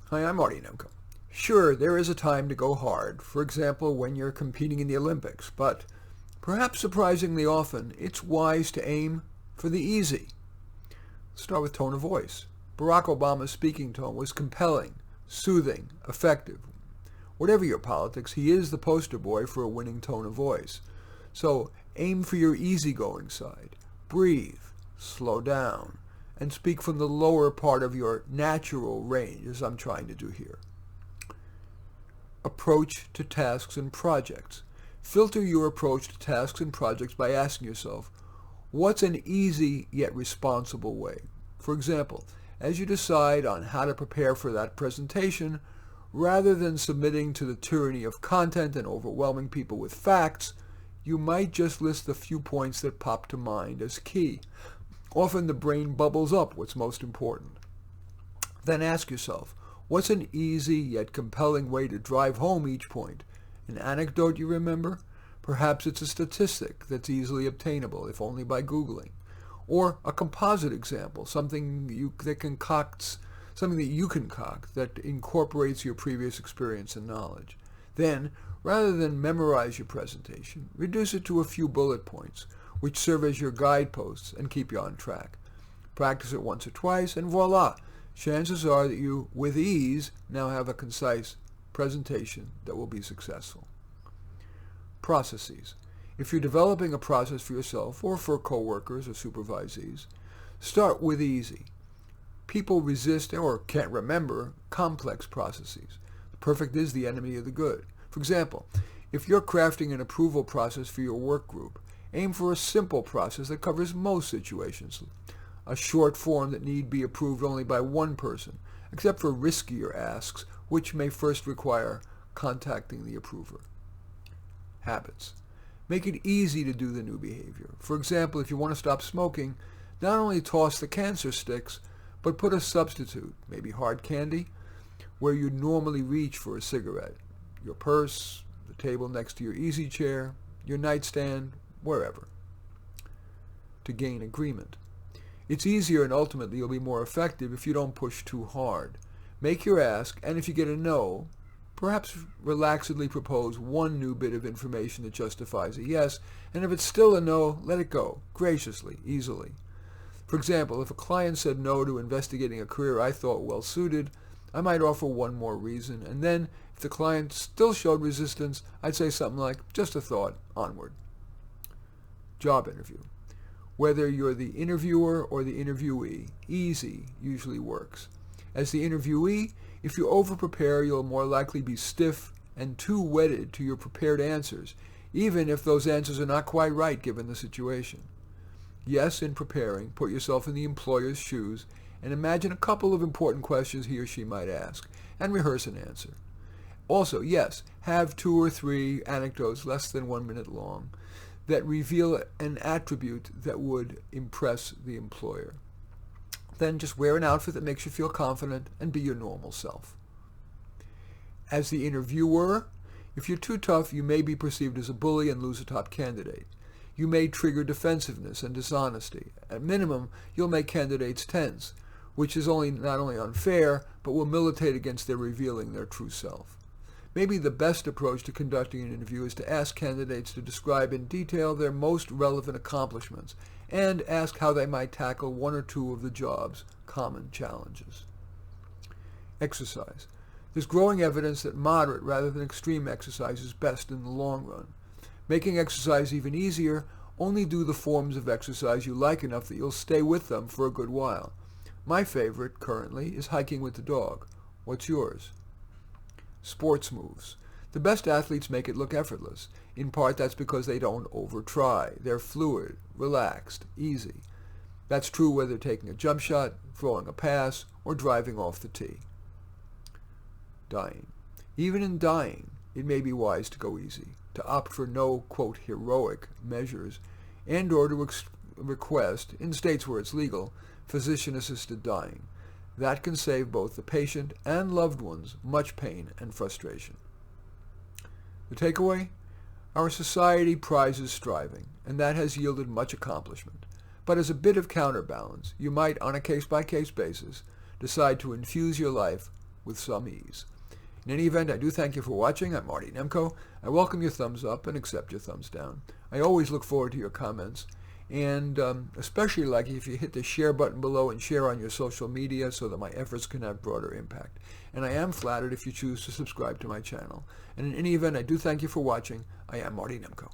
Hi, I'm Marty Nemko. Sure, there is a time to go hard, for example, when you're competing in the Olympics, but perhaps surprisingly often, it's wise to aim for the easy. Let's start with tone of voice. Barack Obama's speaking tone was compelling, soothing, effective. Whatever your politics, he is the poster boy for a winning tone of voice. So aim for your easygoing side. Breathe, slow down, and speak from the lower part of your natural range, as I'm trying to do here. Approach to tasks and projects. Filter your approach to tasks and projects by asking yourself, what's an easy yet responsible way? For example, as you decide on how to prepare for that presentation, rather than submitting to the tyranny of content and overwhelming people with facts, you might just list the few points that pop to mind as key. Often the brain bubbles up what's most important. Then ask yourself, what's an easy yet compelling way to drive home each point? An anecdote you remember? Perhaps it's a statistic that's easily obtainable, if only by Googling. Or a composite example, something that you concoct that incorporates your previous experience and knowledge. Then, rather than memorize your presentation, reduce it to a few bullet points, which serve as your guideposts and keep you on track. Practice it once or twice, and voila! Chances are that you, with ease, now have a concise presentation that will be successful. Processes. If you're developing a process for yourself or for coworkers or supervisees, start with easy. People resist or can't remember complex processes. The perfect is the enemy of the good. For example, if you're crafting an approval process for your work group, aim for a simple process that covers most situations. A short form that need be approved only by one person, except for riskier asks, which may first require contacting the approver. Habits. Make it easy to do the new behavior. For example, if you want to stop smoking, not only toss the cancer sticks, but put a substitute, maybe hard candy, where you'd normally reach for a cigarette. Your purse, the table next to your easy chair, your nightstand, wherever. To gain agreement. It's easier and ultimately you'll be more effective if you don't push too hard. Make your ask, and if you get a no, perhaps relaxedly propose one new bit of information that justifies a yes, and if it's still a no, let it go, graciously, easily. For example, if a client said no to investigating a career I thought well suited, I might offer one more reason, and then if the client still showed resistance, I'd say something like, just a thought, onward. Job interview. Whether you're the interviewer or the interviewee, easy usually works. As the interviewee, if you over-prepare, you'll more likely be stiff and too wedded to your prepared answers, even if those answers are not quite right given the situation. Yes, in preparing, put yourself in the employer's shoes and imagine a couple of important questions he or she might ask, and rehearse an answer. Also, yes, have 2 or 3 anecdotes less than 1 minute long that reveal an attribute that would impress the employer. Then just wear an outfit that makes you feel confident and be your normal self. As the interviewer, if you're too tough, you may be perceived as a bully and lose a top candidate. You may trigger defensiveness and dishonesty. At minimum, you'll make candidates tense, which is not only unfair, but will militate against their revealing their true self. Maybe the best approach to conducting an interview is to ask candidates to describe in detail their most relevant accomplishments and ask how they might tackle 1 or 2 of the job's common challenges. Exercise. There's growing evidence that moderate rather than extreme exercise is best in the long run. Making exercise even easier, only do the forms of exercise you like enough that you'll stay with them for a good while. My favorite, currently, is hiking with the dog. What's yours? Sports moves. The best athletes make it look effortless. In part, that's because they don't over-try. They're fluid, relaxed, easy. That's true whether taking a jump shot, throwing a pass, or driving off the tee. Dying. Even in dying, it may be wise to go easy, to opt for no, quote, heroic measures, and or to request, in states where it's legal, physician-assisted dying. That can save both the patient and loved ones much pain and frustration. The takeaway? Our society prizes striving, and that has yielded much accomplishment. But as a bit of counterbalance, you might, on a case-by-case basis, decide to infuse your life with some ease. In any event, I do thank you for watching. I'm Marty Nemko. I welcome your thumbs up and accept your thumbs down. I always look forward to your comments, and especially like if you hit the share button below and share on your social media so that my efforts can have broader impact. And I am flattered if you choose to subscribe to my channel. And in any event, I do thank you for watching. I am Marty Nemko.